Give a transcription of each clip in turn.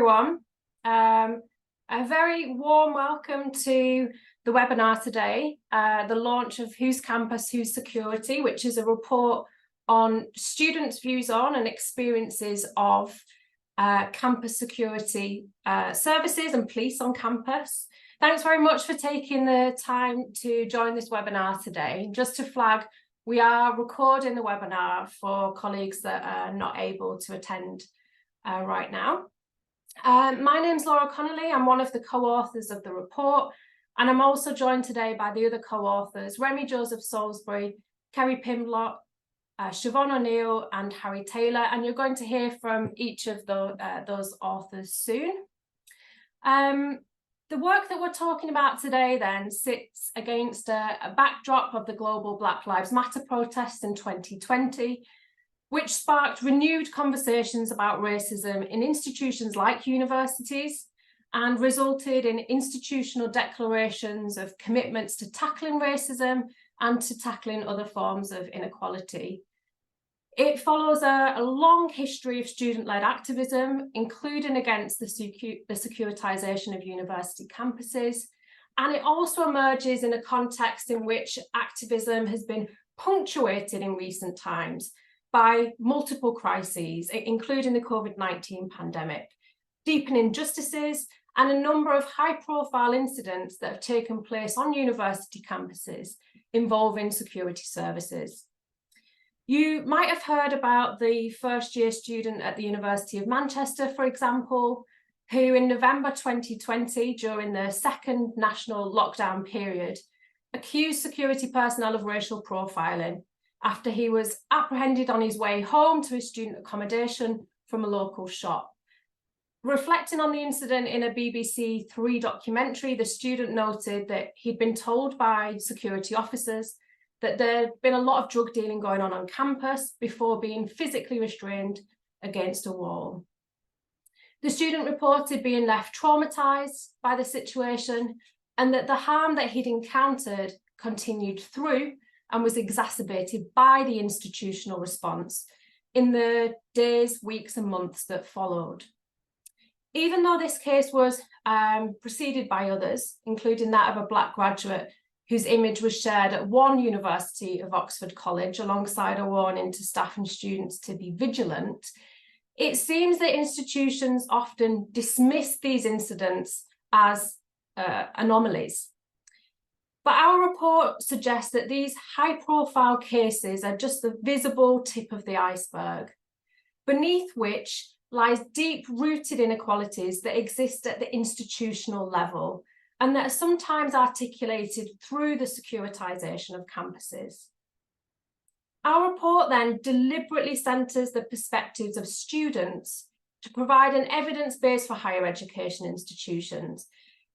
Everyone. A very warm welcome to the webinar today, the launch of Whose Campus, Whose Security, which is a report on students' views on and experiences of campus security services and police on campus. Thanks very much for taking the time to join this webinar today. Just to flag, we are recording the webinar for colleagues that are not able to attend right now. My name's Laura Connelly. I'm one of the co-authors of the report, and I'm also joined today by the other co-authors, Remi Joseph-Salisbury, Kerry Pimblott, Siobhan O'Neill and Harry Taylor, and you're going to hear from each of those authors soon. The work that we're talking about today then sits against a backdrop of the global Black Lives Matter protests in 2020, which sparked renewed conversations about racism in institutions like universities and resulted in institutional declarations of commitments to tackling racism and to tackling other forms of inequality. It follows a long history of student-led activism, including against the securitization of university campuses, and it also emerges in a context in which activism has been punctuated in recent times by multiple crises, including the COVID-19 pandemic, deepening injustices, and a number of high-profile incidents that have taken place on university campuses involving security services. You might have heard about the first-year student at the University of Manchester, for example, who in November 2020, during the second national lockdown period, accused security personnel of racial profiling after he was apprehended on his way home to his student accommodation from a local shop. Reflecting on the incident in a BBC Three documentary, the student noted that he'd been told by security officers that there'd been a lot of drug dealing going on campus before being physically restrained against a wall. The student reported being left traumatized by the situation and that the harm that he'd encountered continued through and was exacerbated by the institutional response in the days, weeks and months that followed. Even though this case was preceded by others, including that of a Black graduate whose image was shared at one University of Oxford College alongside a warning to staff and students to be vigilant, it seems that institutions often dismiss these incidents as anomalies. But our report suggests that these high-profile cases are just the visible tip of the iceberg, beneath which lies deep-rooted inequalities that exist at the institutional level and that are sometimes articulated through the securitization of campuses. Our report then deliberately centres the perspectives of students to provide an evidence base for higher education institutions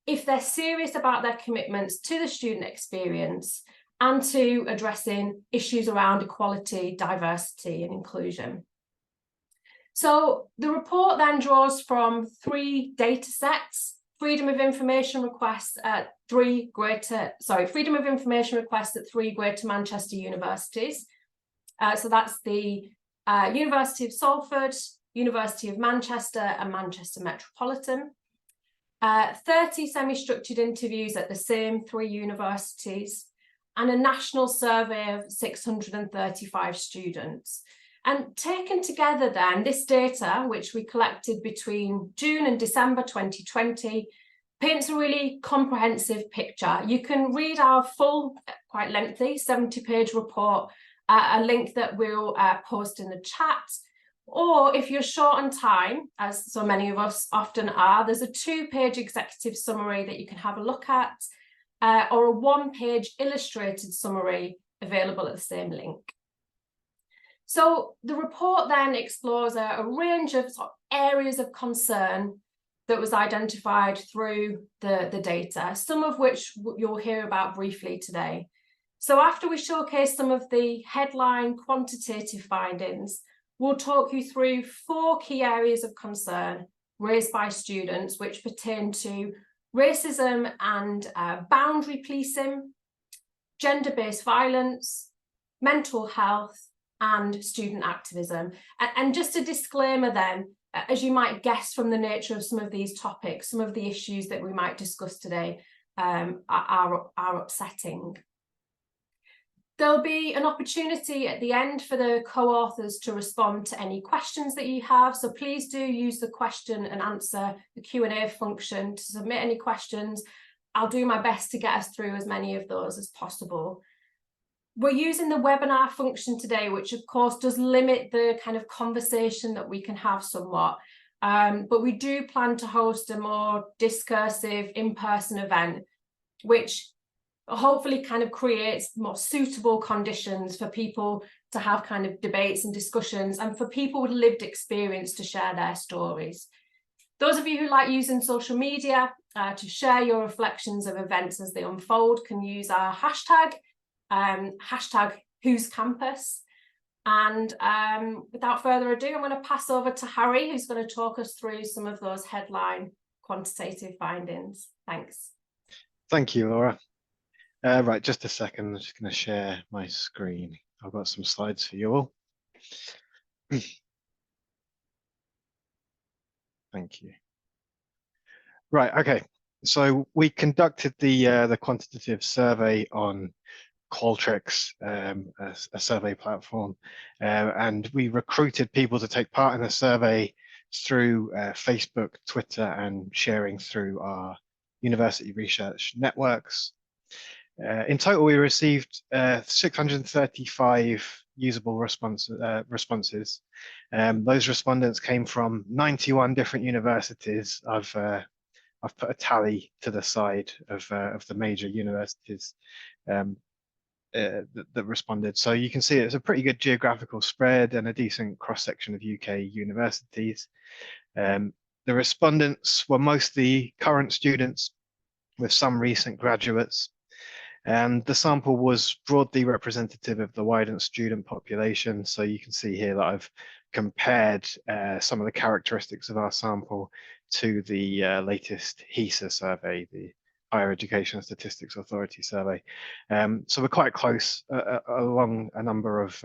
if they're serious about their commitments to the student experience and to addressing issues around equality, diversity and inclusion. So the report then draws from three data sets: freedom of information requests at three greater Manchester universities. So that's the University of Salford, University of Manchester and Manchester Metropolitan. 30 semi-structured interviews at the same three universities, and a national survey of 635 students. And taken together then, this data, which we collected between June and December 2020, paints a really comprehensive picture. You can read our full, quite lengthy, 70-page report, a link that we'll post in the chat. Or if you're short on time, as so many of us often are, there's a 2-page executive summary that you can have a look at, or a 1-page illustrated summary available at the same link. So the report then explores a range of areas of concern that was identified through the data, some of which you'll hear about briefly today. So after we showcase some of the headline quantitative findings, we'll talk you through 4 key areas of concern raised by students, which pertain to racism and boundary policing, gender-based violence, mental health, and student activism. And just a disclaimer then, as you might guess from the nature of some of these topics, some of the issues that we might discuss today are upsetting. There'll be an opportunity at the end for the co-authors to respond to any questions that you have. So please do use the question and answer, the Q&A function, to submit any questions. I'll do my best to get us through as many of those as possible. We're using the webinar function today, which of course does limit the kind of conversation that we can have somewhat. But we do plan to host a more discursive in-person event, which hopefully kind of creates more suitable conditions for people to have kind of debates and discussions, and for people with lived experience to share their stories. Those of you who like using social media to share your reflections of events as they unfold can use our hashtag, hashtag Who's Campus. And without further ado, I'm going to pass over to Harry, who's going to talk us through some of those headline quantitative findings. Thanks. Thank you, Laura. Right, just a second, I'm just going to share my screen. I've got some slides for you all. Thank you. Right, okay. So we conducted the quantitative survey on Qualtrics, a survey platform, and we recruited people to take part in the survey through Facebook, Twitter, and sharing through our university research networks. In total, we received 635 usable responses. Those respondents came from 91 different universities. I've put a tally to the side of the major universities that responded. So you can see it's a pretty good geographical spread and a decent cross-section of UK universities. The respondents were mostly current students with some recent graduates. And the sample was broadly representative of the wider student population. So you can see here that I've compared some of the characteristics of our sample to the latest HESA survey, the Higher Education Statistics Authority survey. So we're quite close along a number of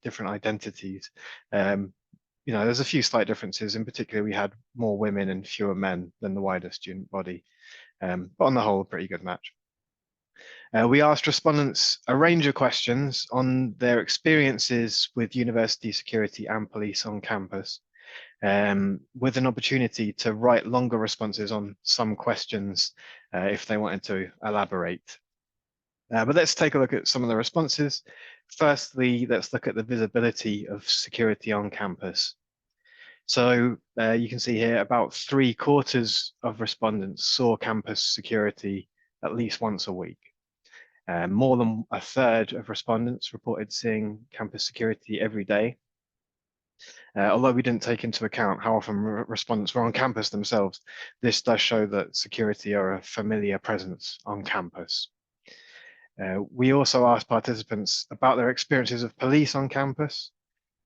different identities. You know, there's a few slight differences. In particular, we had more women and fewer men than the wider student body. But on the whole, a pretty good match. We asked respondents a range of questions on their experiences with university security and police on campus, with an opportunity to write longer responses on some questions if they wanted to elaborate. But let's take a look at some of the responses. Firstly, let's look at the visibility of security on campus. So you can see here about 3/4 of respondents saw campus security at least once a week. More than a third of respondents reported seeing campus security every day. Although we didn't take into account how often respondents were on campus themselves, this does show that security are a familiar presence on campus. We also asked participants about their experiences of police on campus,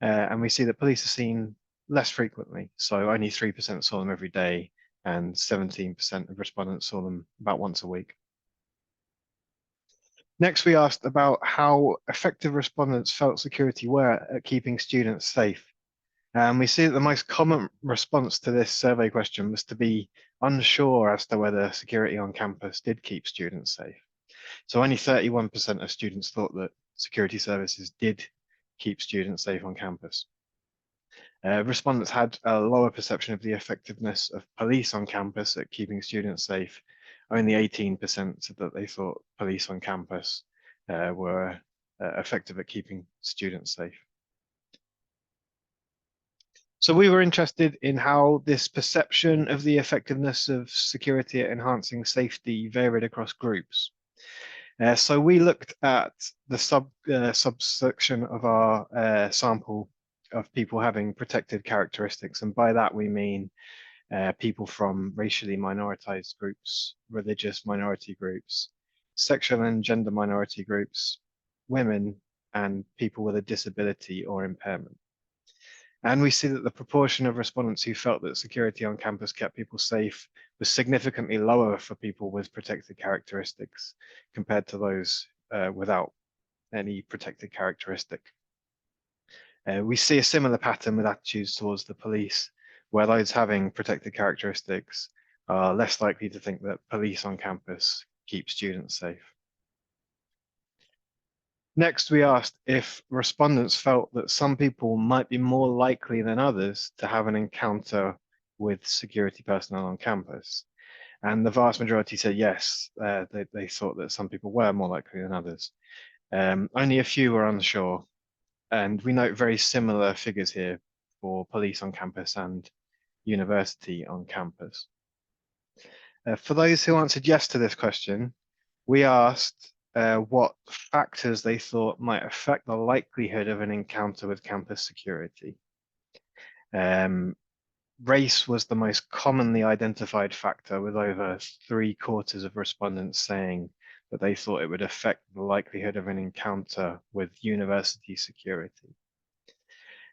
and we see that police are seen less frequently. So only 3% saw them every day, and 17% of respondents saw them about once a week. Next, we asked about how effective respondents felt security were at keeping students safe. And we see that the most common response to this survey question was to be unsure as to whether security on campus did keep students safe. So only 31% of students thought that security services did keep students safe on campus. Respondents had a lower perception of the effectiveness of police on campus at keeping students safe. Only 18% said that they thought police on campus were effective at keeping students safe. So we were interested in how this perception of the effectiveness of security at enhancing safety varied across groups. So we looked at the subsection of our sample of people having protected characteristics, and by that we mean people from racially minoritized groups, religious minority groups, sexual and gender minority groups, women, and people with a disability or impairment. And we see that the proportion of respondents who felt that security on campus kept people safe was significantly lower for people with protected characteristics compared to those without any protected characteristic. We see a similar pattern with attitudes towards the police, where those having protected characteristics are less likely to think that police on campus keep students safe. Next, we asked if respondents felt that some people might be more likely than others to have an encounter with security personnel on campus. And the vast majority said yes, they thought that some people were more likely than others. Only a few were unsure. And we note very similar figures here for police on campus and university on campus. For those who answered yes to this question, we asked what factors they thought might affect the likelihood of an encounter with campus security. Race was the most commonly identified factor, with over 3/4 of respondents saying that they thought it would affect the likelihood of an encounter with university security.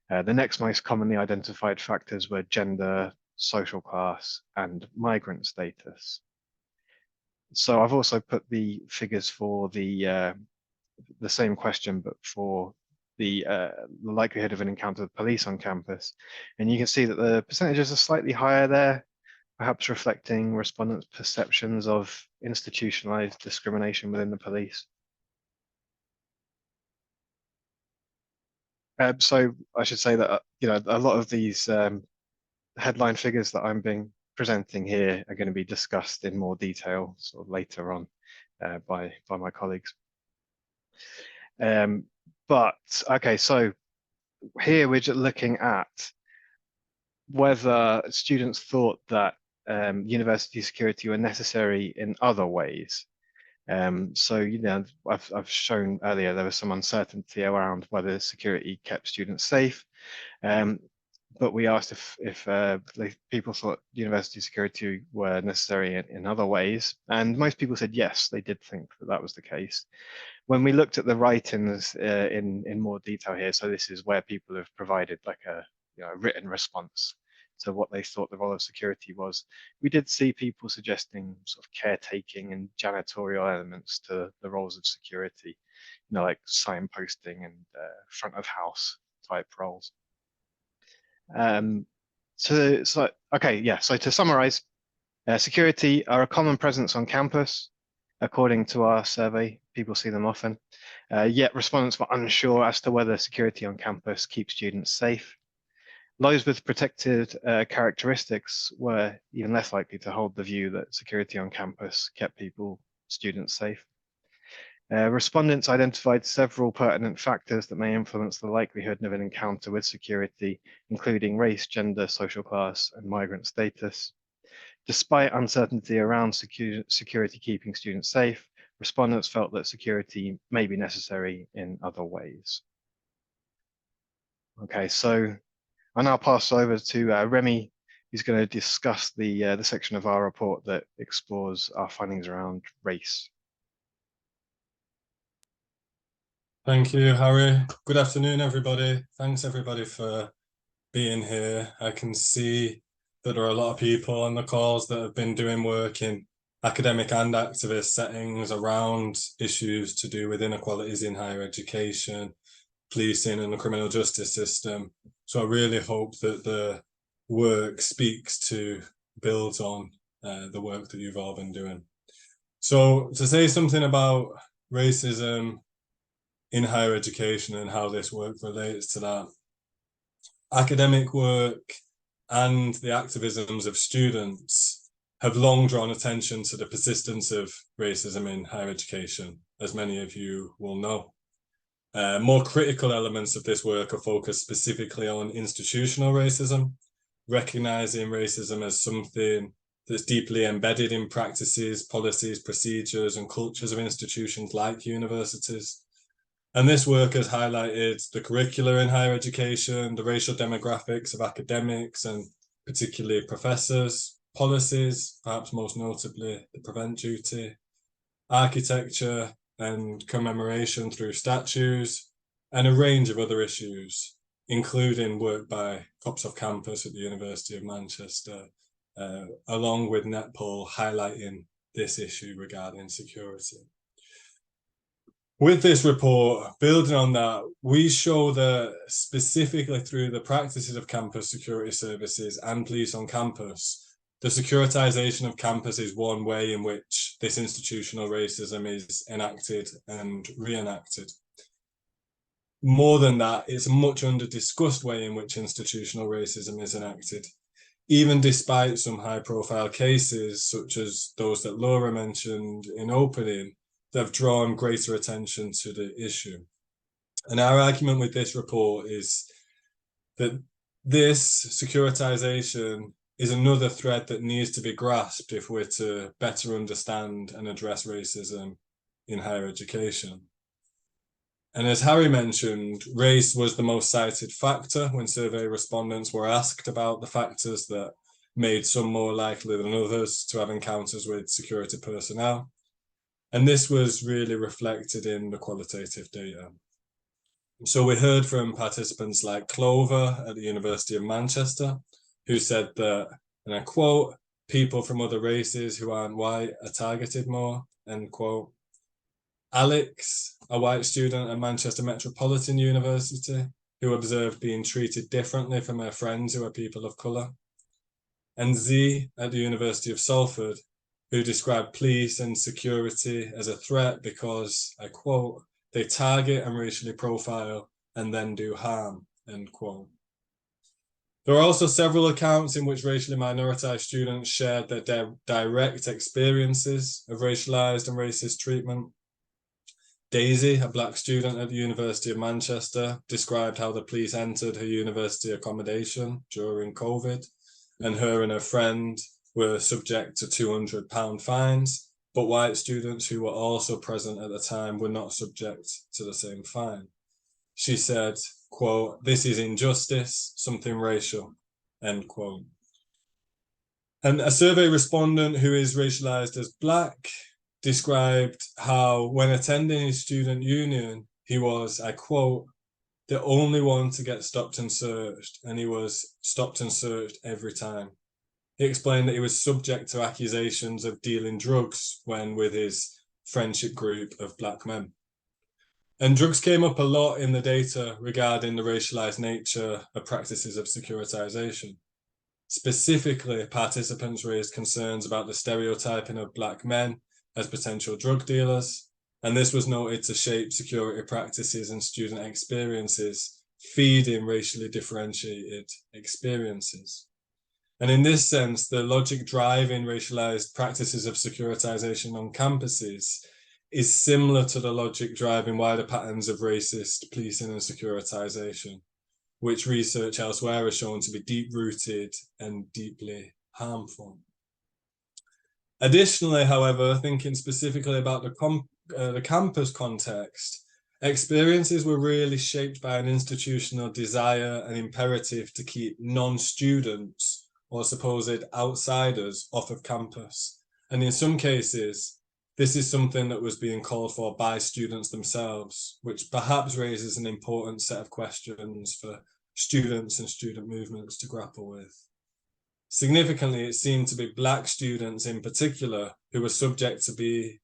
The next most commonly identified factors were gender, social class, and migrant status. So I've also put the figures for the same question, but for the likelihood of an encounter with police on campus. And you can see that the percentages are slightly higher there, perhaps reflecting respondents' perceptions of institutionalized discrimination within the police. So I should say that a lot of these headline figures that I'm presenting here are going to be discussed in more detail sort of later on by my colleagues. But okay, so here we're just looking at whether students thought that university security were necessary in other ways. So, I've shown earlier there was some uncertainty around whether security kept students safe. But we asked if people thought university security were necessary in other ways, and most people said yes, they did think that that was the case. When we looked at the write-ins in more detail here, so this is where people have provided like a written response to what they thought the role of security was, we did see people suggesting sort of caretaking and janitorial elements to the roles of security, like signposting and front of house type roles. So to summarize, security are a common presence on campus. According to our survey, people see them often, yet respondents were unsure as to whether security on campus keeps students safe. Those with protected characteristics were even less likely to hold the view that security on campus kept students safe. Respondents identified several pertinent factors that may influence the likelihood of an encounter with security, including race, gender, social class, and migrant status. Despite uncertainty around security keeping students safe, respondents felt that security may be necessary in other ways. Okay, so I'll now pass over to Remi, who's going to discuss the section of our report that explores our findings around race. Thank you, Harry. Good afternoon, everybody. Thanks, everybody, for being here. I can see that there are a lot of people on the calls that have been doing work in academic and activist settings around issues to do with inequalities in higher education, policing, and the criminal justice system. So I really hope that the work builds on the work that you've all been doing. So to say something about racism in higher education and how this work relates to that, academic work and the activisms of students have long drawn attention to the persistence of racism in higher education, as many of you will know. More critical elements of this work are focused specifically on institutional racism, recognizing racism as something that's deeply embedded in practices, policies, procedures, and cultures of institutions like universities. And this work has highlighted the curricula in higher education, the racial demographics of academics and particularly professors, policies, perhaps most notably the prevent duty, architecture and commemoration through statues, and a range of other issues, including work by Cops Off Campus at the University of Manchester, along with Netpol highlighting this issue regarding security. With this report, building on that, we show that specifically through the practices of campus security services and police on campus, the securitization of campus is one way in which this institutional racism is enacted and reenacted. More than that, it's a much under-discussed way in which institutional racism is enacted, even despite some high-profile cases, such as those that Laura mentioned in opening, that have drawn greater attention to the issue. And our argument with this report is that this securitization is another thread that needs to be grasped if we're to better understand and address racism in higher education. And as Harry mentioned, race was the most cited factor when survey respondents were asked about the factors that made some more likely than others to have encounters with security personnel. And this was really reflected in the qualitative data. So we heard from participants like Clover at the University of Manchester, who said that, and I quote, "people from other races who aren't white are targeted more," end quote. Alex, a white student at Manchester Metropolitan University, who observed being treated differently from her friends who are people of colour. And Z at the University of Salford, who described police and security as a threat because, I quote, "they target and racially profile and then do harm," end quote. There are also several accounts in which racially minoritized students shared their direct experiences of racialized and racist treatment. Daisy, a black student at the University of Manchester, described how the police entered her university accommodation during COVID, and her and her friend were subject to £200 fines, but white students who were also present at the time were not subject to the same fine. She said, quote, "this is injustice, something racial," end quote. And a survey respondent who is racialized as black described how when attending his student union, he was, I quote, "the only one to get stopped and searched, and he was stopped and searched every time." He explained that he was subject to accusations of dealing drugs when with his friendship group of black men. And drugs came up a lot in the data regarding the racialized nature of practices of securitization. Specifically, participants raised concerns about the stereotyping of black men as potential drug dealers, and this was noted to shape security practices and student experiences, feeding racially differentiated experiences. And in this sense, the logic driving racialized practices of securitization on campuses is similar to the logic driving wider patterns of racist policing and securitization, which research elsewhere has shown to be deep-rooted and deeply harmful. Additionally, however, thinking specifically about the campus context, experiences were really shaped by an institutional desire and imperative to keep non-students or supposed outsiders off of campus. And in some cases, this is something that was being called for by students themselves, which perhaps raises an important set of questions for students and student movements to grapple with. Significantly, it seemed to be black students in particular who were subject to be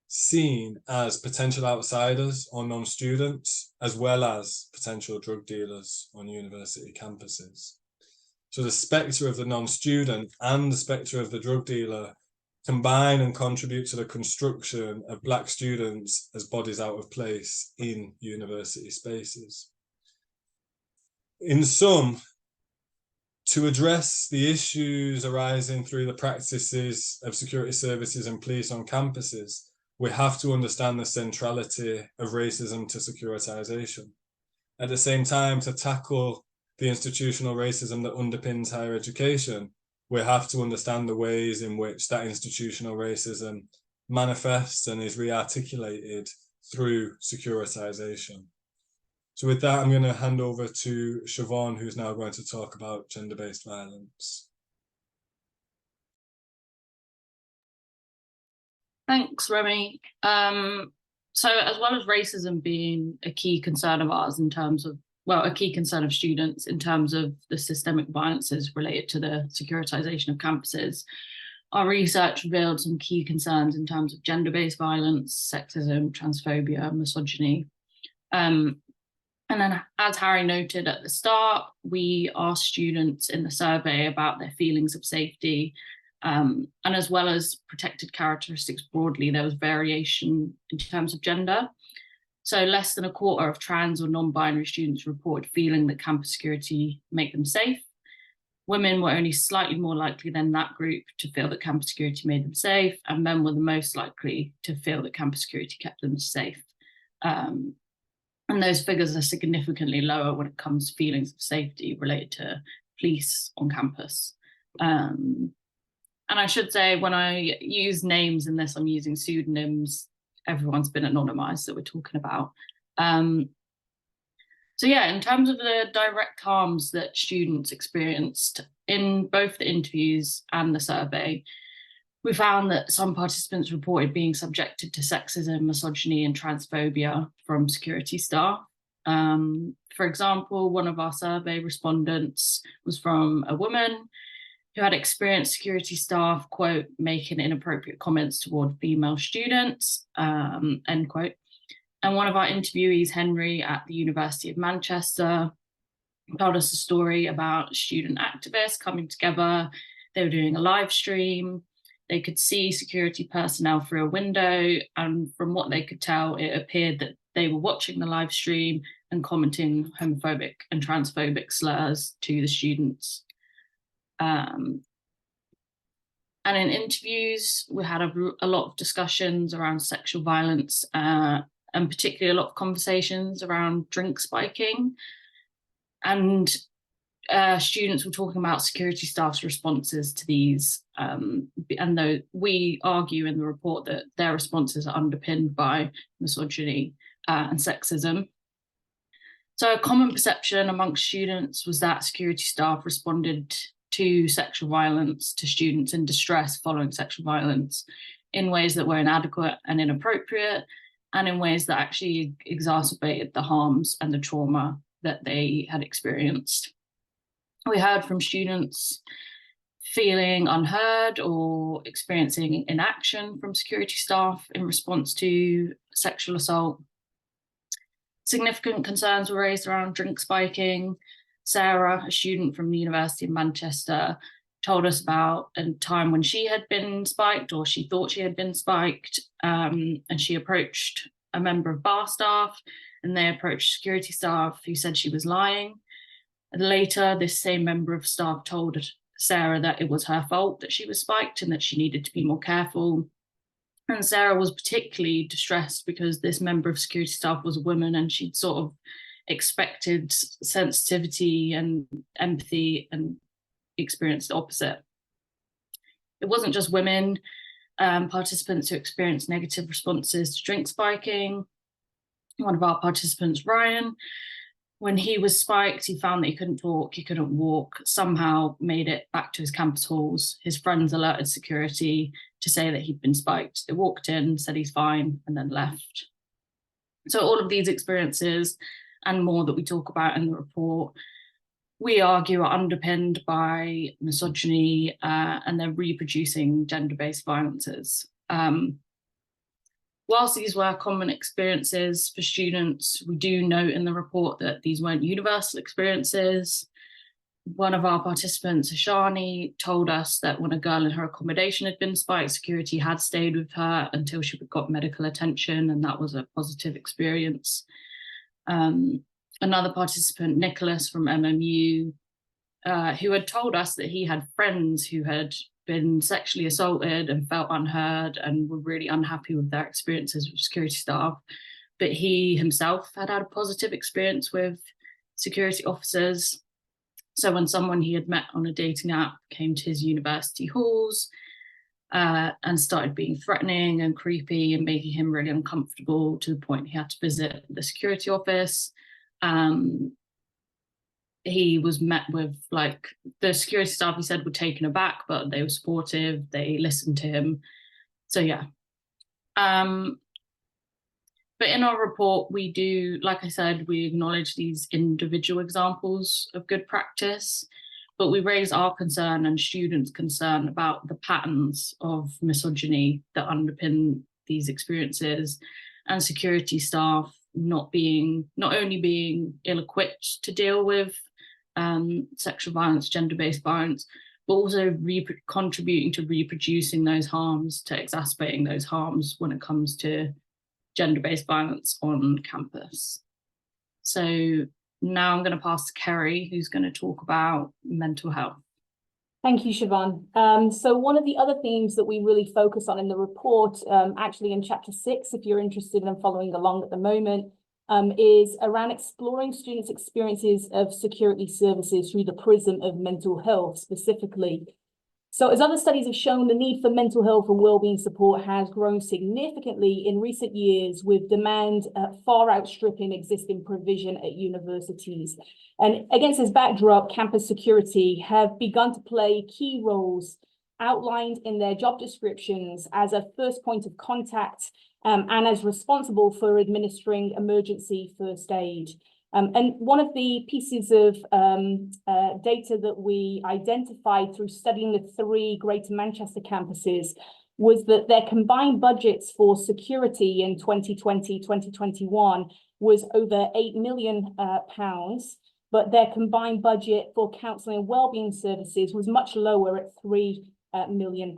seen as potential outsiders or non-students, as well as potential drug dealers on university campuses. So the spectre of the non-student and the spectre of the drug dealer combine and contribute to the construction of black students as bodies out of place in university spaces. In sum, to address the issues arising through the practices of security services and police on campuses, we have to understand the centrality of racism to securitization. At the same time, to tackle the institutional racism that underpins higher education, we have to understand the ways in which that institutional racism manifests and is re-articulated through securitization. So with that, I'm going to hand over to Siobhan, who's now going to talk about gender-based violence. Thanks, Remi. So as well as racism being a key concern of ours in terms of, well, a key concern of students in terms of the systemic violences related to the securitization of campuses, our research revealed some key concerns in terms of gender-based violence, sexism, transphobia, misogyny. And then, as Harry noted at the start, we asked students in the survey about their feelings of safety, and as well as protected characteristics broadly, there was variation in terms of gender. So less than a quarter of trans or non-binary students reported feeling that campus security made them safe. Women were only slightly more likely than that group to feel that campus security made them safe, and men were the most likely to feel that campus security kept them safe. And those figures are significantly lower when it comes to feelings of safety related to police on campus. And I should say, when I use names in this, I'm using pseudonyms. Everyone's been anonymized that we're talking about. So yeah, in terms of the direct harms that students experienced in both the interviews and the survey, we found that some participants reported being subjected to sexism, misogyny, and transphobia from security staff. For example, one of our survey respondents was from a woman who had experienced security staff, quote, making inappropriate comments toward female students, end quote. And one of our interviewees, Henry, at the University of Manchester, told us a story about student activists coming together. They were doing a live stream. They could see security personnel through a window, and from what they could tell, it appeared that they were watching the live stream and commenting homophobic and transphobic slurs to the students. And in interviews, we had a lot of discussions around sexual violence, and particularly a lot of conversations around drink spiking. And students were talking about security staff's responses to these, and though we argue in the report that their responses are underpinned by misogyny and sexism. So a common perception amongst students was that security staff responded to sexual violence to students in distress following sexual violence in ways that were inadequate and inappropriate, and in ways that actually exacerbated the harms and the trauma that they had experienced. We heard from students feeling unheard or experiencing inaction from security staff in response to sexual assault. Significant concerns were raised around drink spiking. Sarah, a student from the University of Manchester, told us about a time when she had been spiked, or she thought she had been spiked, and she approached a member of bar staff, and they approached security staff who said she was lying. And later, this same member of staff told Sarah that it was her fault that she was spiked and that she needed to be more careful. And Sarah was particularly distressed because this member of security staff was a woman, and she'd sort of expected sensitivity and empathy and experienced the opposite. It wasn't just women, participants who experienced negative responses to drink spiking. One of our participants, Ryan, when he was spiked, he found that he couldn't talk, he couldn't walk, somehow made it back to his campus halls. His friends alerted security to say that he'd been spiked. They walked in, said he's fine, and then left. So all of these experiences and more that we talk about in the report, we argue are underpinned by misogyny, and they're reproducing gender-based violences. Whilst these were common experiences for students, we do note in the report that these weren't universal experiences. One of our participants, Ashani, told us that when a girl in her accommodation had been spiked, security had stayed with her until she got medical attention, and that was a positive experience. Another participant, Nicholas from MMU, who had told us that he had friends who had been sexually assaulted and felt unheard and were really unhappy with their experiences with security staff, but he himself had had a positive experience with security officers. So when someone he had met on a dating app came to his university halls and started being threatening and creepy and making him really uncomfortable to the point he had to visit the security office, he was met with, like, the security staff, he said, were taken aback, but they were supportive, they listened to him. So yeah. But in our report, we do, like I said, we acknowledge these individual examples of good practice. but we raise our concern and students' concern about the patterns of misogyny that underpin these experiences, and security staff not only being ill-equipped to deal with sexual violence, gender-based violence, but also contributing to reproducing those harms, to exacerbating those harms when it comes to gender-based violence on campus. So now I'm going to pass to Kerry, who's going to talk about mental health. Thank you, Siobhan. So one of the other themes that we really focus on in the report, actually in chapter 6, if you're interested in following along at the moment, is around exploring students' experiences of security services through the prism of mental health specifically. So as other studies have shown, the need for mental health and wellbeing support has grown significantly in recent years, with demand far outstripping existing provision at universities. And against this backdrop, campus security have begun to play key roles outlined in their job descriptions as a first point of contact and as responsible for administering emergency first aid. And one of the pieces of data that we identified through studying the 3 Greater Manchester campuses was that their combined budgets for security in 2020-2021 was over £8 million, but their combined budget for counselling and wellbeing services was much lower at £3 million.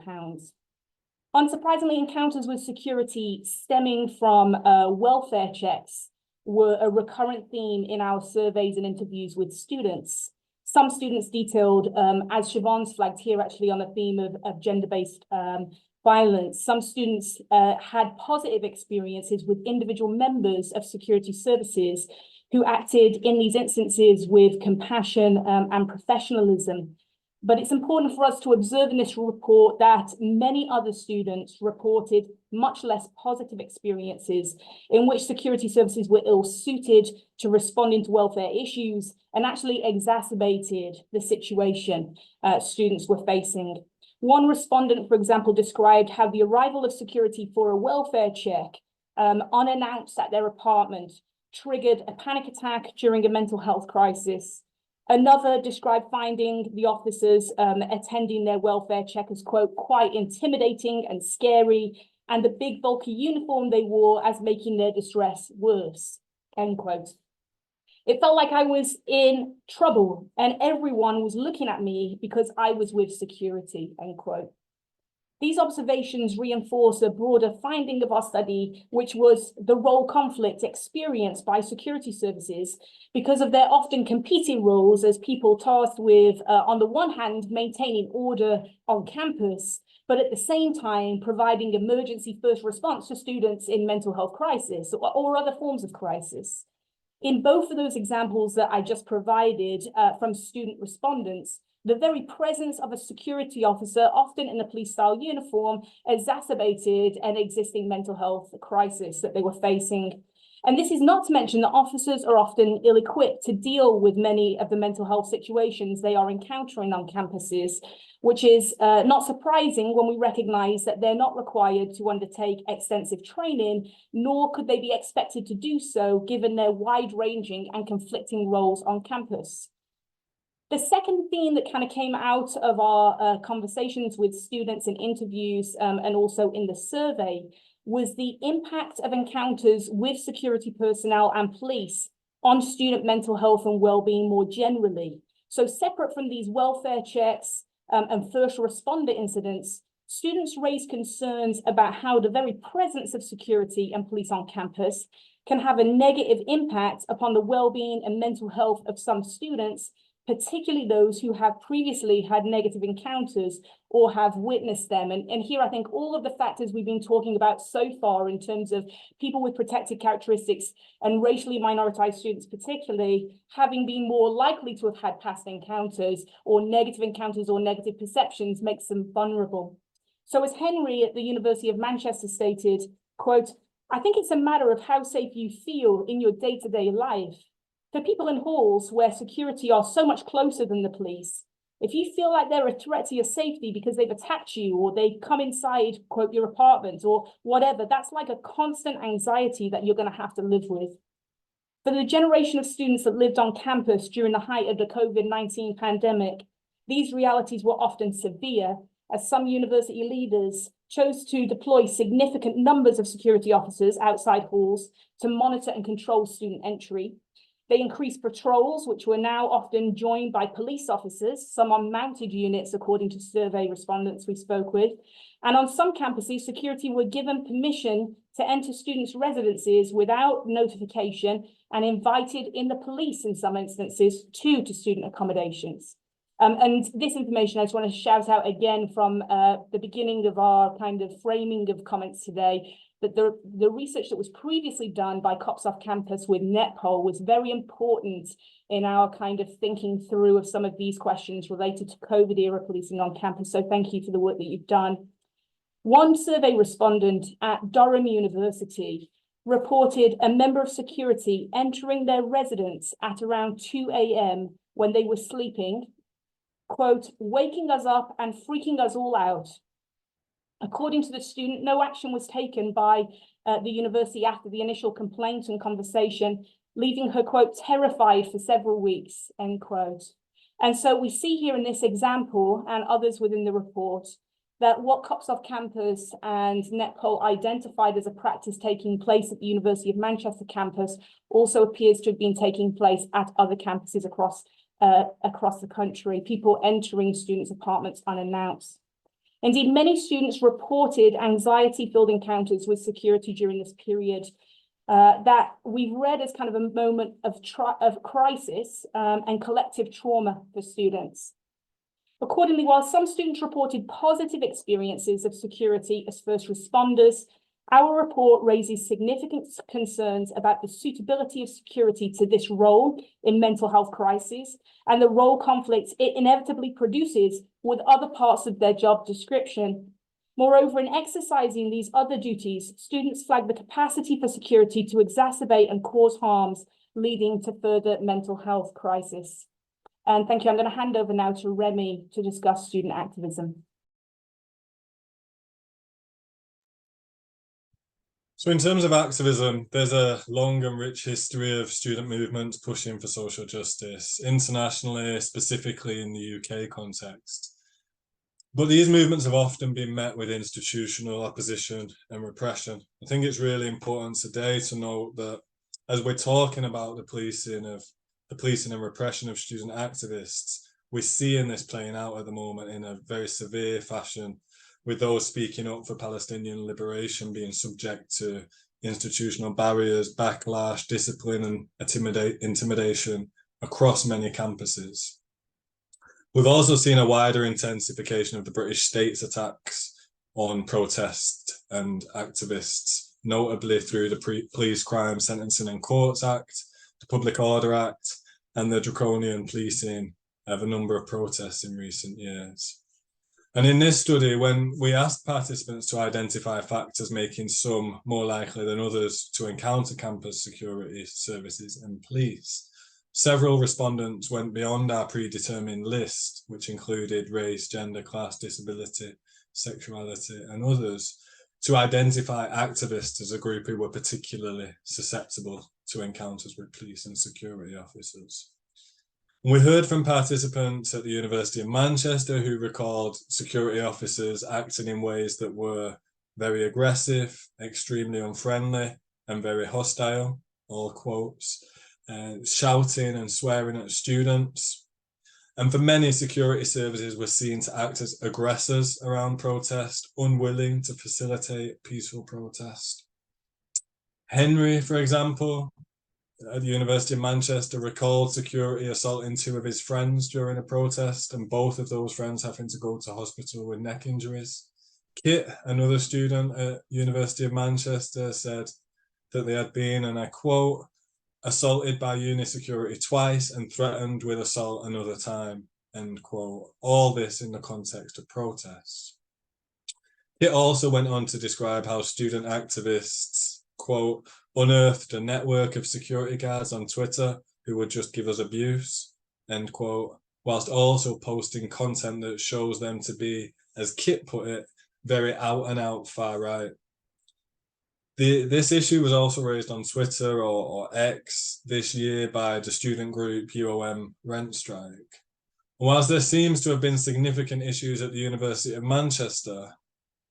Unsurprisingly, encounters with security stemming from welfare checks were a recurrent theme in our surveys and interviews with students. Some students detailed, as Siobhan's flagged here actually on the theme of gender-based violence, some students had positive experiences with individual members of security services who acted in these instances with compassion and professionalism. But it's important for us to observe in this report that many other students reported much less positive experiences in which security services were ill-suited to responding to welfare issues and actually exacerbated the situation students were facing. One respondent, for example, described how the arrival of security for a welfare check unannounced at their apartment triggered a panic attack during a mental health crisis. Another described finding the officers attending their welfare check as, quote, quite intimidating and scary, and the big bulky uniform they wore as making their distress worse, end quote. It felt like I was in trouble and everyone was looking at me because I was with security, end quote. These observations reinforce a broader finding of our study, which was the role conflict experienced by security services because of their often competing roles as people tasked with, on the one hand, maintaining order on campus, but at the same time, providing emergency first response to students in mental health crisis or other forms of crisis. In both of those examples that I just provided from student respondents, the very presence of a security officer, often in a police-style uniform, exacerbated an existing mental health crisis that they were facing. And this is not to mention that officers are often ill-equipped to deal with many of the mental health situations they are encountering on campuses, which is not surprising when we recognise that they're not required to undertake extensive training, nor could they be expected to do so given their wide-ranging and conflicting roles on campus. The second theme that kind of came out of our conversations with students in interviews and also in the survey was the impact of encounters with security personnel and police on student mental health and well-being more generally. So separate from these welfare checks and first responder incidents, students raised concerns about how the very presence of security and police on campus can have a negative impact upon the well-being and mental health of some students, particularly those who have previously had negative encounters or have witnessed them. And here I think all of the factors we've been talking about so far in terms of people with protected characteristics and racially minoritized students particularly, having been more likely to have had past encounters or negative perceptions makes them vulnerable. So as Henry at the University of Manchester stated, quote, "I think it's a matter of how safe you feel in your day-to-day life. For people in halls where security are so much closer than the police, if you feel like they're a threat to your safety because they've attacked you or they've come inside, quote, your apartment or whatever, that's like a constant anxiety that you're going to have to live with. For the generation of students that lived on campus during the height of the COVID-19 pandemic, These realities were often severe, as some university leaders chose to deploy significant numbers of security officers outside halls to monitor and control student entry. They increased patrols, which were now often joined by police officers, some on mounted units, according to survey respondents we spoke with. And on some campuses, security were given permission to enter students' residences without notification and invited in the police in some instances to student accommodations. And this information I just want to shout out again from the beginning of our kind of framing of comments today, that the research that was previously done by COPS Off Campus with NetPol was very important in our kind of thinking through of some of these questions related to COVID era policing on campus. So thank you for the work that you've done. One survey respondent at Durham University reported a member of security entering their residence at around 2 a.m. when they were sleeping, quote, waking us up and freaking us all out. According to the student, no action was taken by the university after the initial complaint and conversation, leaving her, quote, terrified for several weeks, end quote. And so we see here in this example and others within the report that what COPS Off Campus and NetPol identified as a practice taking place at the University of Manchester campus also appears to have been taking place at other campuses across the country, people entering students' apartments unannounced. Indeed, many students reported anxiety-filled encounters with security during this period that we've read as kind of a moment of crisis and collective trauma for students. Accordingly, while some students reported positive experiences of security as first responders, our report raises significant concerns about the suitability of security to this role in mental health crises and the role conflicts it inevitably produces with other parts of their job description. Moreover, in exercising these other duties, students flag the capacity for security to exacerbate and cause harms, leading to further mental health crisis. And thank you. I'm going to hand over now to Remi to discuss student activism. So in terms of activism, there's a long and rich history of student movements pushing for social justice, internationally, specifically in the UK context. But these movements have often been met with institutional opposition and repression. I think it's really important today to note that as we're talking about the policing and repression of student activists, we're seeing this playing out at the moment in a very severe fashion, with those speaking up for Palestinian liberation being subject to institutional barriers, backlash, discipline, and intimidation across many campuses. We've also seen a wider intensification of the British state's attacks on protest and activists, notably through the Police Crime Sentencing and Courts Act, the Public Order Act, and the draconian policing of a number of protests in recent years. And in this study, when we asked participants to identify factors making some more likely than others to encounter campus security services and police, several respondents went beyond our predetermined list, which included race, gender, class, disability, sexuality, and others, to identify activists as a group who were particularly susceptible to encounters with police and security officers. We heard from participants at the University of Manchester who recalled security officers acting in ways that were very aggressive, extremely unfriendly, and very hostile, all quotes, shouting and swearing at students. And for many, security services were seen to act as aggressors around protest, unwilling to facilitate peaceful protest. Henry, for example, at the University of Manchester, recalled security assaulting two of his friends during a protest, and both of those friends having to go to hospital with neck injuries. Kit, another student at University of Manchester, said that they had been, and I quote, assaulted by uni security twice and threatened with assault another time, end quote. All this in the context of protests. Kit also went on to describe how student activists, quote, unearthed a network of security guards on Twitter who would just give us abuse, end quote, whilst also posting content that shows them to be, as Kit put it, very out and out far right. This issue was also raised on Twitter or X this year by the student group UOM Rent Strike. Whilst there seems to have been significant issues at the University of Manchester,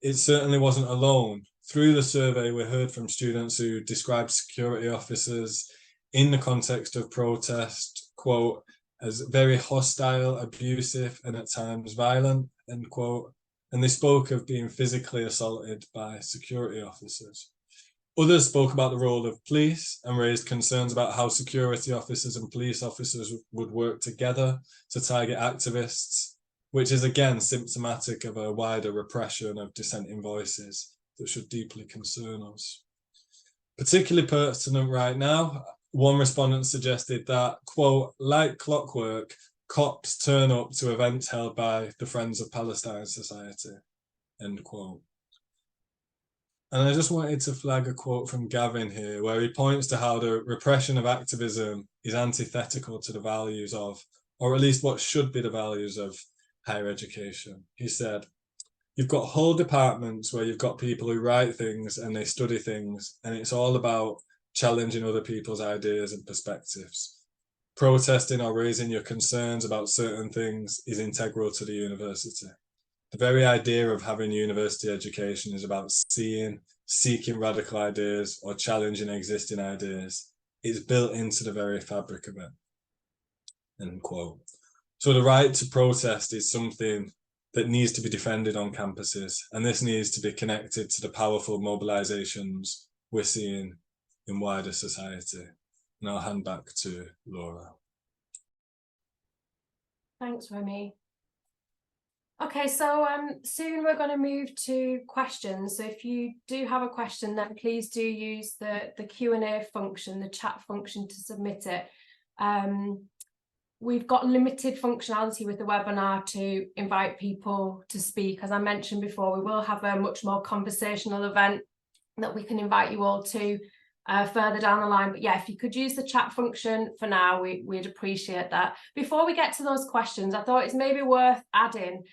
it certainly wasn't alone. Through the survey, we heard from students who described security officers in the context of protest, quote, as very hostile, abusive, and at times violent, end quote. And they spoke of being physically assaulted by security officers. Others spoke about the role of police and raised concerns about how security officers and police officers would work together to target activists, which is again symptomatic of a wider repression of dissenting voices that should deeply concern us. Particularly pertinent right now, one respondent suggested that, quote, like clockwork, cops turn up to events held by the Friends of Palestine Society, end quote. And I just wanted to flag a quote from Gavin here, where he points to how the repression of activism is antithetical to the values of, or at least what should be the values of, higher education. He said, you've got whole departments where you've got people who write things and they study things, and it's all about challenging other people's ideas and perspectives. Protesting or raising your concerns about certain things is integral to the university. The very idea of having university education is about seeking radical ideas or challenging existing ideas. It's built into the very fabric of it, end quote. So the right to protest is something that needs to be defended on campuses, and this needs to be connected to the powerful mobilizations we're seeing in wider society. And I'll hand back to Laura. Thanks, Remi. Okay, so soon we're going to move to questions. So if you do have a question, then please do use the Q&A function, the chat function, to submit it. We've got limited functionality with the webinar to invite people to speak. As I mentioned before, we will have a much more conversational event that we can invite you all to further down the line. But yeah, if you could use the chat function for now, we'd appreciate that. Before we get to those questions, I thought it's maybe worth adding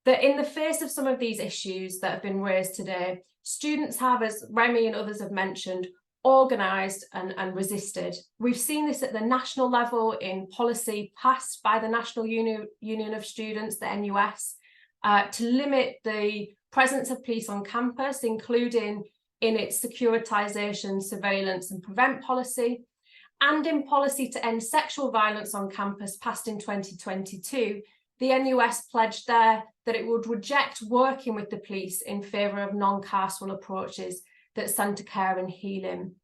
that in the face of some of these issues that have been raised today, students have, as Remi and others have mentioned, organised and resisted. We've seen this at the national level in policy passed by the National Union of Students, the NUS, to limit the presence of police on campus, including in its securitisation, surveillance and prevent policy, and in policy to end sexual violence on campus passed in 2022. The NUS pledged there that it would reject working with the police in favour of non-carceral approaches that centre care and healing.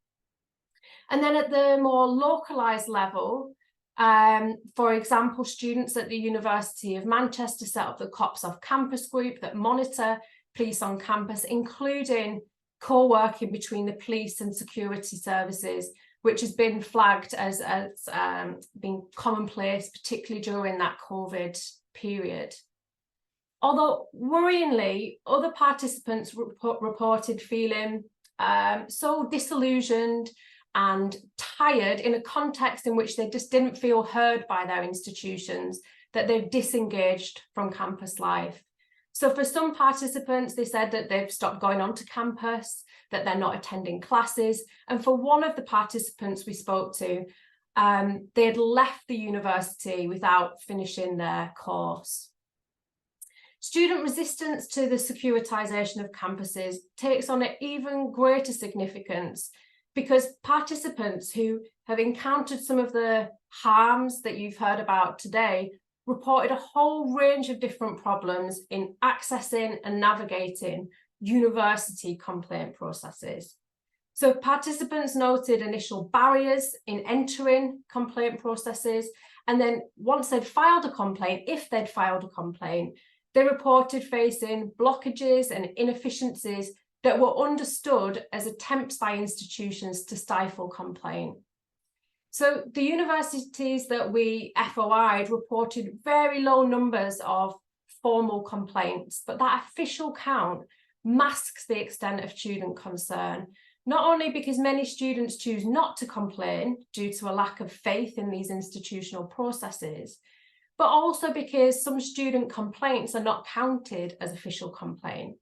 And then at the more localised level, for example, students at the University of Manchester set up the Cops Off Campus group that monitor police on campus, including co-working between the police and security services, which has been flagged as being commonplace, particularly during that COVID period. Although worryingly, other participants reported feeling so disillusioned and tired in a context in which they just didn't feel heard by their institutions, that they've disengaged from campus life. So for some participants, they said that they've stopped going onto campus, that they're not attending classes. And for one of the participants we spoke to, they had left the university without finishing their course. Student resistance to the securitisation of campuses takes on an even greater significance because participants who have encountered some of the harms that you've heard about today reported a whole range of different problems in accessing and navigating university complaint processes. So participants noted initial barriers in entering complaint processes, and then once they'd filed a complaint, if they'd filed a complaint, they reported facing blockages and inefficiencies that were understood as attempts by institutions to stifle complaint. So the universities that we FOI'd reported very low numbers of formal complaints, but that official count masks the extent of student concern, not only because many students choose not to complain due to a lack of faith in these institutional processes, but also because some student complaints are not counted as official complaint.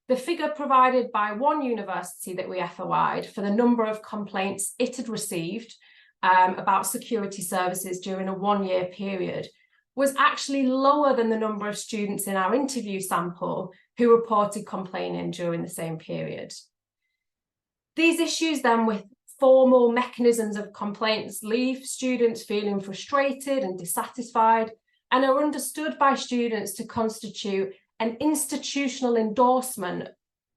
The figure provided by one university that we FOI'd for the number of complaints it had received about security services during a one-year period was actually lower than the number of students in our interview sample who reported complaining during the same period. These issues then with formal mechanisms of complaints leave students feeling frustrated and dissatisfied, and are understood by students to constitute an institutional endorsement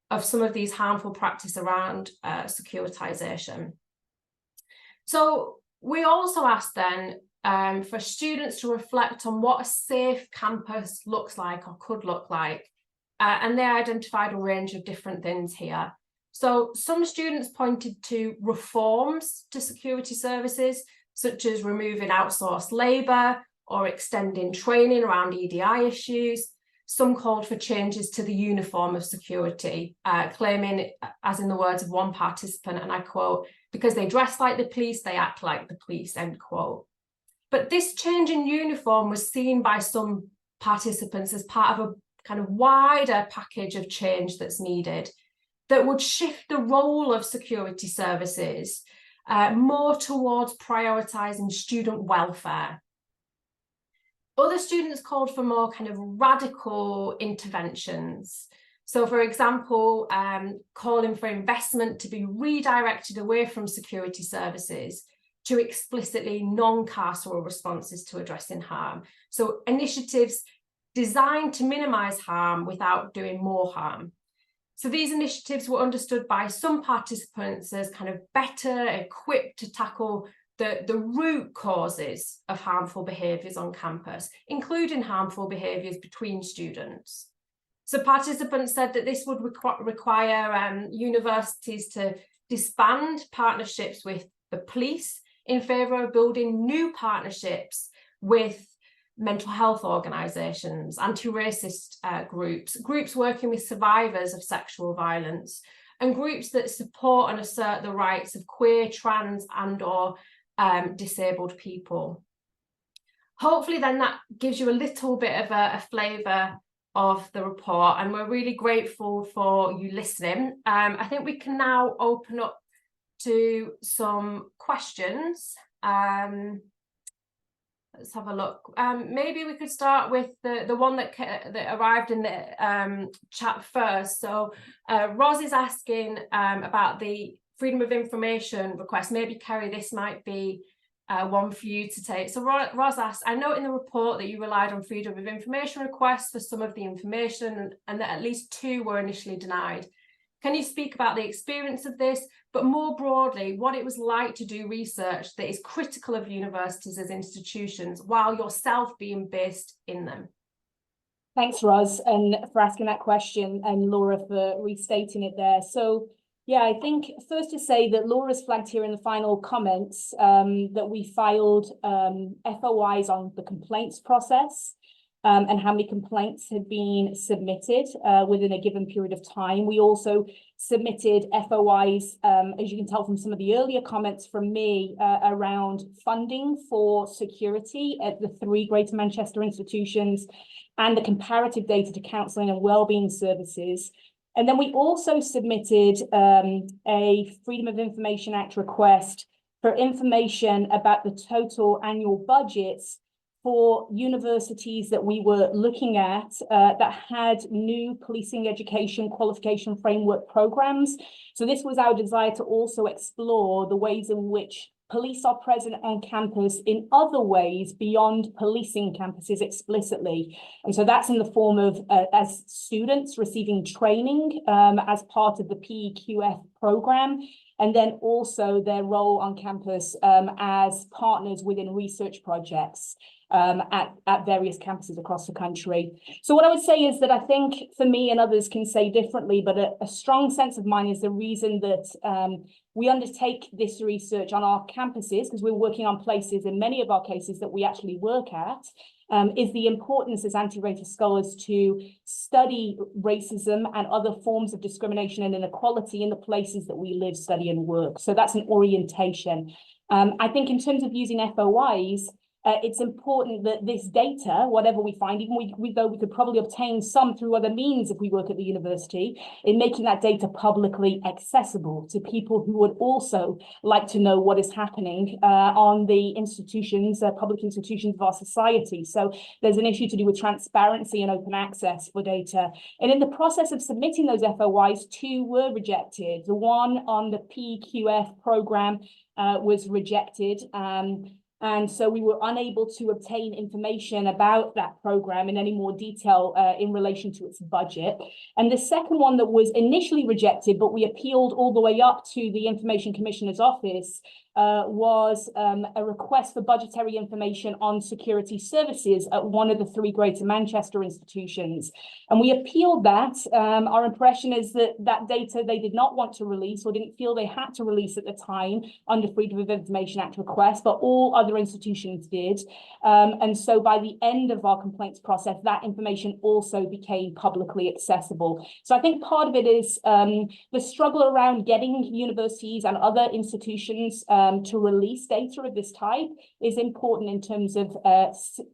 of some of these harmful practices around securitisation. So we also asked then for students to reflect on what a safe campus looks like or could look like, and they identified a range of different things here. So some students pointed to reforms to security services, such as removing outsourced labour or extending training around EDI issues. Some called for changes to the uniform of security, claiming, as in the words of one participant, and I quote, "Because they dress like the police, they act like the police," end quote. But this change in uniform was seen by some participants as part of a kind of wider package of change that's needed, that would shift the role of security services more towards prioritising student welfare. Other students called for more kind of radical interventions. So, for example, calling for investment to be redirected away from security services to explicitly non-carceral responses to addressing harm. So initiatives designed to minimise harm without doing more harm. So these initiatives were understood by some participants as kind of better equipped to tackle the root causes of harmful behaviours on campus, including harmful behaviours between students. So participants said that this would require universities to disband partnerships with the police in favour of building new partnerships with mental health organisations, anti-racist groups working with survivors of sexual violence, and groups that support and assert the rights of queer, trans and/or disabled people. Hopefully then that gives you a little bit of a flavour of the report, and we're really grateful for you listening. I think we can now open up to some questions. Let's have a look. Maybe we could start with the one that arrived in the chat first. So Ros is asking about the freedom of information request. Maybe Kerry, this might be one for you to take. So Ros asks, I note in the report that you relied on freedom of information requests for some of the information, and that at least 2 were initially denied. Can you speak about the experience of this, but more broadly, what it was like to do research that is critical of universities as institutions while yourself being based in them? Thanks, Ros, and for asking that question, and Laura for restating it there. So, yeah, I think first to say that Laura's flagged here in the final comments that we filed FOIs on the complaints process. And how many complaints had been submitted within a given period of time. We also submitted FOIs, as you can tell from some of the earlier comments from me, around funding for security at the 3 Greater Manchester institutions and the comparative data to counselling and wellbeing services. And then we also submitted a Freedom of Information Act request for information about the total annual budgets for universities that we were looking at that had new policing education qualification framework programs. So this was our desire to also explore the ways in which police are present on campus in other ways beyond policing campuses explicitly. And so that's in the form of, as students receiving training as part of the PEQF program, and then also their role on campus as partners within research projects at various campuses across the country. So what I would say is that I think for me, and others can say differently, but a strong sense of mine is the reason that we undertake this research on our campuses, because we're working on places in many of our cases that we actually work at, is the importance as anti-racist scholars to study racism and other forms of discrimination and inequality in the places that we live, study and work. So that's an orientation. I think in terms of using FOIs, it's important that this data, whatever we find, even though we could probably obtain some through other means if we work at the university, in making that data publicly accessible to people who would also like to know what is happening on the institutions, public institutions of our society. So there's an issue to do with transparency and open access for data. And in the process of submitting those FOIs, 2 were rejected. The one on the PQF program was rejected. And so we were unable to obtain information about that program in any more detail in relation to its budget. And the second one that was initially rejected, but we appealed all the way up to the Information Commissioner's Office, was a request for budgetary information on security services at one of the 3 Greater Manchester institutions. And we appealed that. Our impression is that that data they did not want to release or didn't feel they had to release at the time under Freedom of Information Act request, but all other institutions did. And so by the end of our complaints process, that information also became publicly accessible. So I think part of it is the struggle around getting universities and other institutions to release data of this type is important in terms of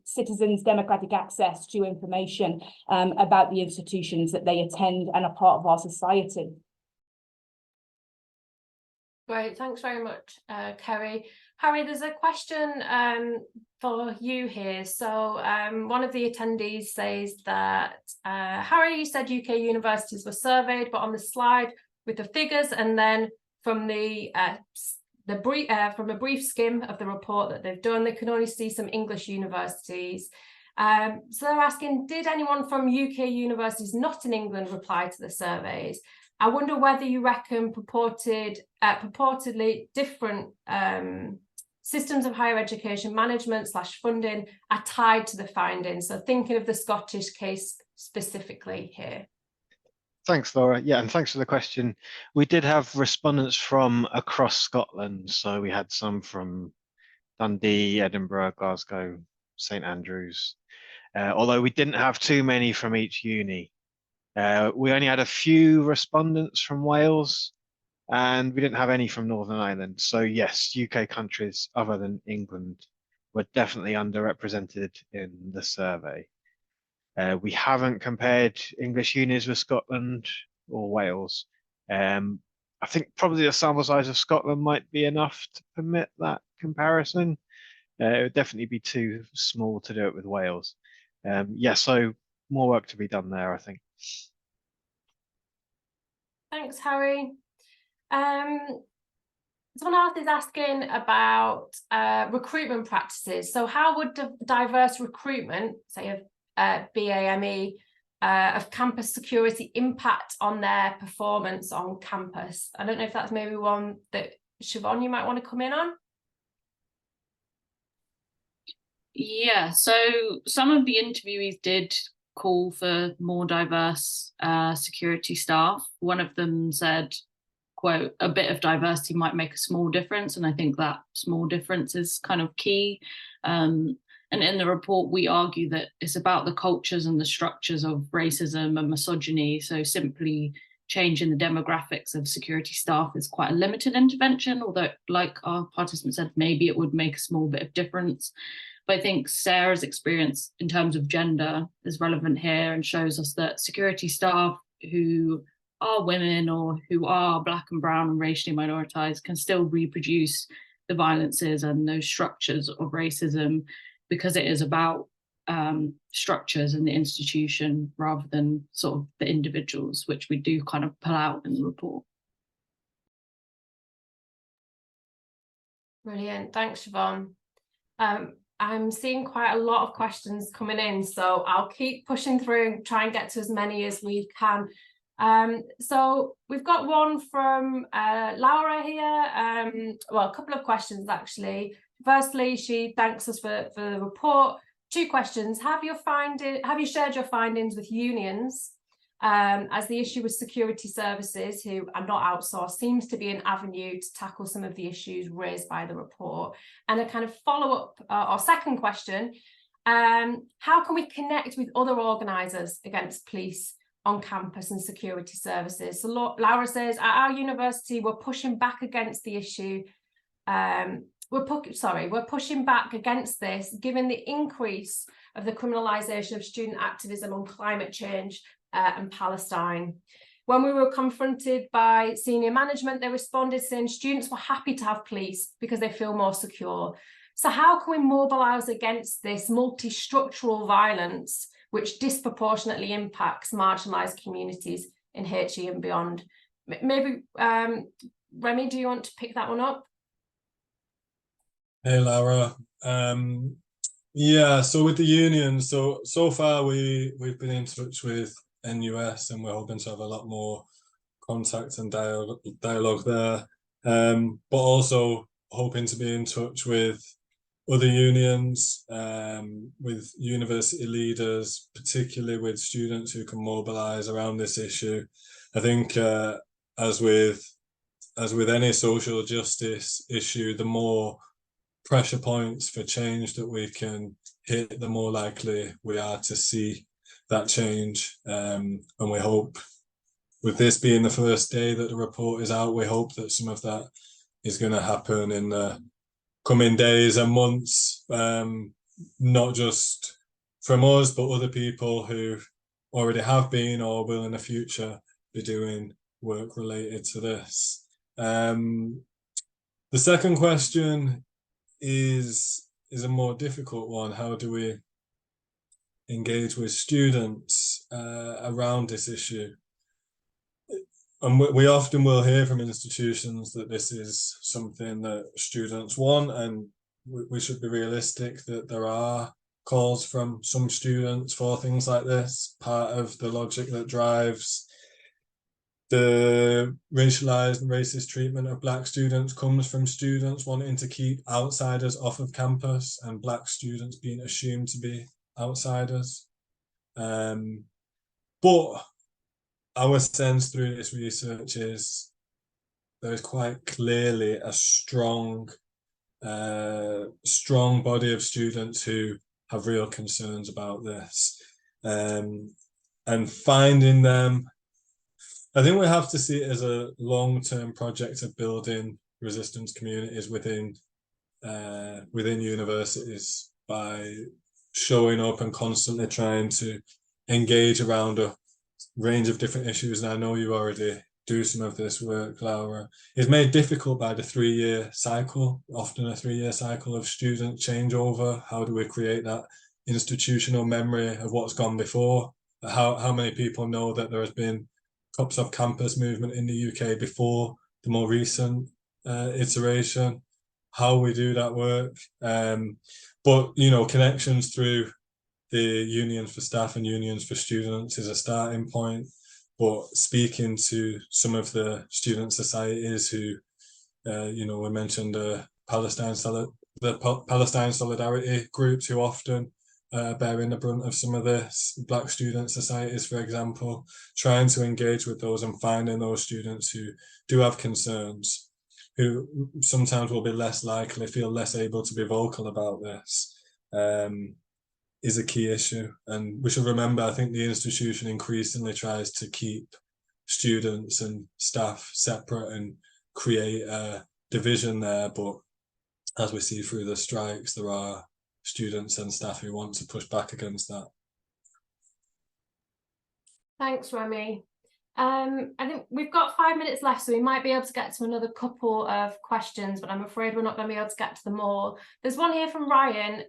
citizens' democratic access to information about the institutions that they attend and are part of our society. Great, thanks very much, Kerry. Harry, there's a question for you here. So one of the attendees says that, Harry, you said UK universities were surveyed, but on the slide with the figures and then from from a brief skim of the report that they've done, they can only see some English universities. So they're asking, did anyone from UK universities not in England reply to the surveys? I wonder whether you reckon purportedly different systems of higher education management / funding are tied to the findings. So thinking of the Scottish case specifically here. Thanks, Laura. Yeah, and thanks for the question. We did have respondents from across Scotland. So we had some from Dundee, Edinburgh, Glasgow, St Andrews, although we didn't have too many from each uni. We only had a few respondents from Wales, and we didn't have any from Northern Ireland. So yes, UK countries other than England were definitely underrepresented in the survey. We haven't compared English unis with Scotland or Wales. I think probably the sample size of Scotland might be enough to permit that comparison. It would definitely be too small to do it with Wales. Yeah, so more work to be done there, I think. Thanks, Harry. Someone else is asking about recruitment practices. So how would diverse recruitment, say of BAME, of campus security impact on their performance on campus? I don't know if that's maybe one that Siobhan, you might want to come in on. Yeah, so some of the interviewees did call for more diverse security staff. One of them said, quote, a bit of diversity might make a small difference. And I think that small difference is kind of key. And in the report, we argue that it's about the cultures and the structures of racism and misogyny. So simply changing the demographics of security staff is quite a limited intervention, although like our participant said, maybe it would make a small bit of difference. But I think Sarah's experience in terms of gender is relevant here and shows us that security staff who are women or who are Black and brown and racially minoritized can still reproduce the violences and those structures of racism, because it is about structures in the institution rather than sort of the individuals, which we do kind of pull out in the report. Brilliant, thanks, Siobhan. I'm seeing quite a lot of questions coming in, so I'll keep pushing through and try and get to as many as we can. So we've got one from Laura here. Well, a couple of questions actually. Firstly, she thanks us for the report. 2 questions. Have you shared your findings with unions, as the issue with security services who are not outsourced seems to be an avenue to tackle some of the issues raised by the report? And a kind of follow-up or second question, how can we connect with other organisers against police on campus and security services? So Laura says, at our university, we're pushing back against the issue we're pushing back against this, given the increase of the criminalisation of student activism on climate change and Palestine. When we were confronted by senior management, they responded saying students were happy to have police because they feel more secure. So how can we mobilise against this multi-structural violence which disproportionately impacts marginalised communities in HE and beyond? Maybe, Remi, do you want to pick that one up? Hey, Laura. Yeah, so with the union, so far we've been in touch with NUS, and we're hoping to have a lot more contact and dialogue there, but also hoping to be in touch with other unions, with university leaders, particularly with students who can mobilise around this issue. I think as with any social justice issue, the more pressure points for change that we can hit, the more likely we are to see that change. And we hope, with this being the first day that the report is out, we hope that some of that is going to happen in the coming days and months, not just from us, but other people who already have been or will in the future be doing work related to this. The second question is a more difficult one. How do we engage with students around this issue? And we often will hear from institutions that this is something that students want, and we should be realistic that there are calls from some students for things like this. Part of the logic that drives the racialized and racist treatment of Black students comes from students wanting to keep outsiders off of campus and Black students being assumed to be outsiders. But our sense through this research is there is quite clearly a strong body of students who have real concerns about this, and finding them. I think we have to see it as a long-term project of building resistance communities within universities by showing up and constantly trying to engage around a range of different issues. And I know you already do some of this work, Laura. It's made difficult by the 3-year cycle, often a 3-year cycle of student changeover. How do we create that institutional memory of what's gone before? How many people know that there has been Cops Off Campus movement in the UK before the more recent iteration? How we do that work, but connections through the unions for staff and unions for students is a starting point. But speaking to some of the student societies who, we mentioned the Palestine solidarity groups who often bearing the brunt of some of this, Black student societies, for example, trying to engage with those and finding those students who do have concerns, who sometimes will be less likely, feel less able to be vocal about this, is a key issue. And we should remember, I think the institution increasingly tries to keep students and staff separate and create a division there. But as we see through the strikes, there are students and staff who want to push back against that. Thanks, Remi. I think we've got 5 minutes left, so we might be able to get to another couple of questions, but I'm afraid we're not going to be able to get to them all. There's one here from Ryan.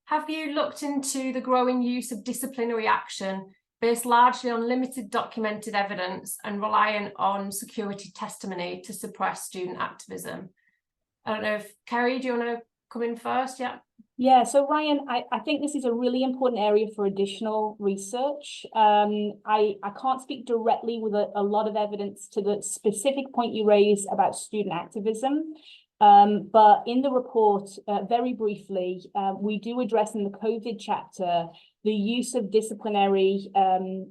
Have you looked into the growing use of disciplinary action based largely on limited documented evidence and reliant on security testimony to suppress student activism? I don't know if, Kerry, do you want to come in first? Yeah, so Ryan, I think this is a really important area for additional research. I can't speak directly with a lot of evidence to the specific point you raised about student activism, but in the report, very briefly, we do address in the COVID chapter the use of disciplinary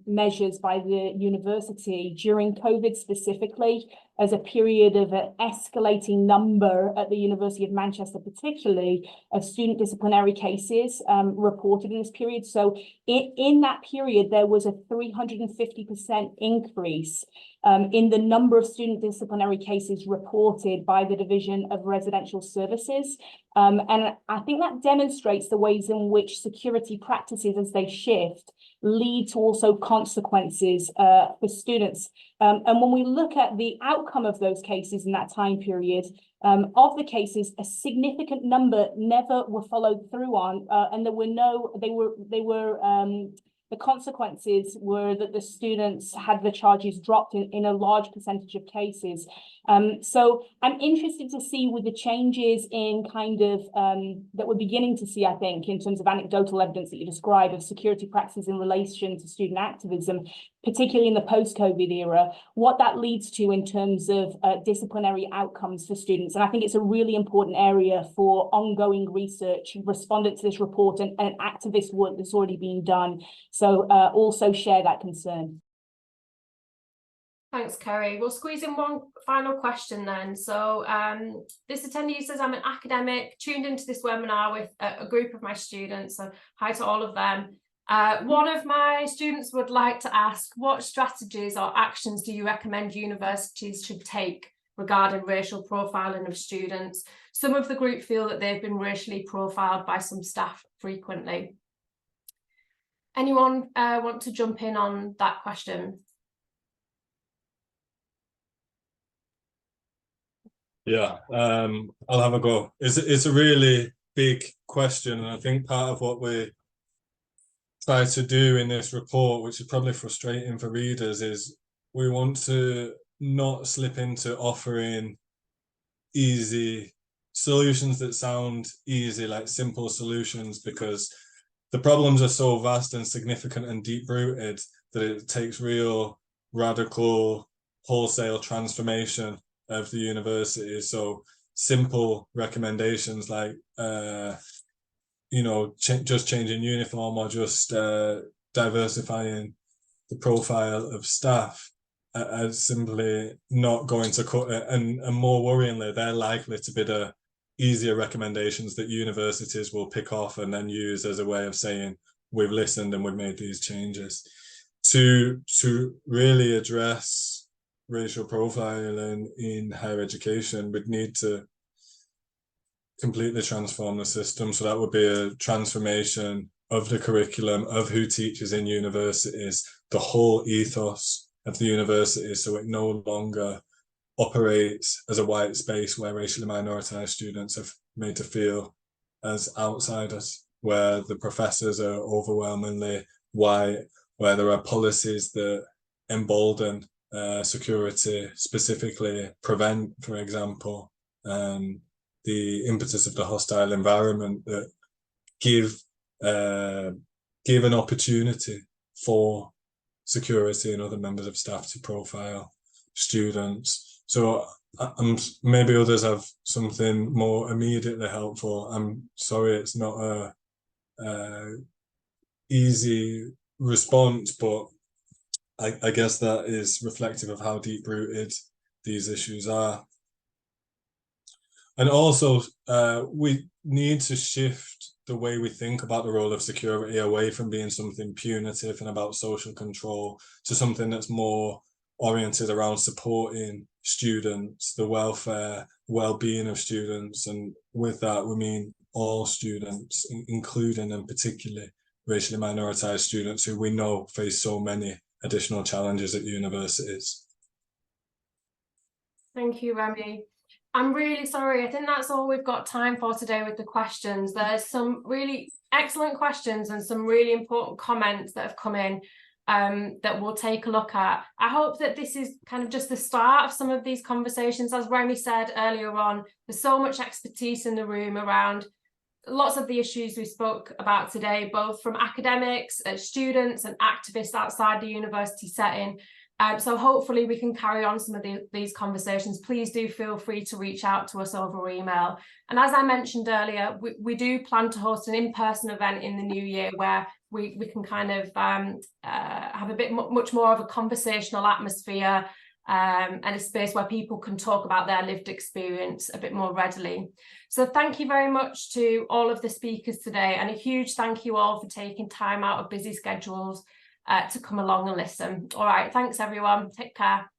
measures by the university during COVID specifically as a period of an escalating number at the University of Manchester, particularly of student disciplinary cases reported in this period. So in that period, there was a 350% increase in the number of student disciplinary cases reported by the Division of Residential Services. And I think that demonstrates the ways in which security practices, as they shift, lead to also consequences for students. And when we look at the outcome of those cases in that time period, of the cases, a significant number never were followed through on, and there were the consequences were that the students had the charges dropped in a large percentage of cases. So I'm interested to see with the changes in kind of that we're beginning to see, I think, in terms of anecdotal evidence that you describe of security practices in relation to student activism, particularly in the post-COVID era, what that leads to in terms of disciplinary outcomes for students. And I think it's a really important area for ongoing research, respondent to this report, and activist work that's already been done. So also share that concern. Thanks, Kerry. We'll squeeze in one final question then. So this attendee says, I'm an academic, tuned into this webinar with a group of my students. So hi to all of them. One of my students would like to ask, what strategies or actions do you recommend universities should take regarding racial profiling of students? Some of the group feel that they've been racially profiled by some staff frequently. Anyone want to jump in on that question? Yeah, I'll have a go. It's a really big question, and I think part of what we try to do in this report, which is probably frustrating for readers, is we want to not slip into offering easy solutions that sound easy, like simple solutions, because the problems are so vast and significant and deep-rooted that it takes real radical wholesale transformation of the university. So simple recommendations like just changing uniform, or just diversifying the profile of staff are simply not going to cut it. And more worryingly, they're likely to be the easier recommendations that universities will pick off and then use as a way of saying, we've listened and we've made these changes. To really address racial profiling in higher education, we'd need to completely transform the system. So that would be a transformation of the curriculum, of who teaches in universities, the whole ethos of the university, so it no longer operates as a white space where racially minoritized students are made to feel as outsiders, where the professors are overwhelmingly white, where there are policies that embolden security, specifically prevent, for example, the impetus of the hostile environment, that give an opportunity for security and other members of staff to profile students. So maybe others have something more immediately helpful. I'm sorry it's not a easy response, but I guess that is reflective of how deep-rooted these issues are. And also, we need to shift the way we think about the role of security away from being something punitive and about social control to something that's more oriented around supporting students, the welfare, well-being of students. And with that, we mean all students, including and particularly racially minoritized students who we know face so many additional challenges at universities. Thank you, Remi. I'm really sorry. I think that's all we've got time for today with the questions. There's some really excellent questions and some really important comments that have come in that we'll take a look at. I hope that this is kind of just the start of some of these conversations. As Remi said earlier on, there's so much expertise in the room around lots of the issues we spoke about today, both from academics, students and activists outside the university setting. So hopefully we can carry on some of these conversations. Please do feel free to reach out to us over email. And as I mentioned earlier, we do plan to host an in-person event in the new year where we can kind of have a much more of a conversational atmosphere and a space where people can talk about their lived experience a bit more readily. So thank you very much to all of the speakers today, and a huge thank you all for taking time out of busy schedules to come along and listen. All right, thanks everyone, take care.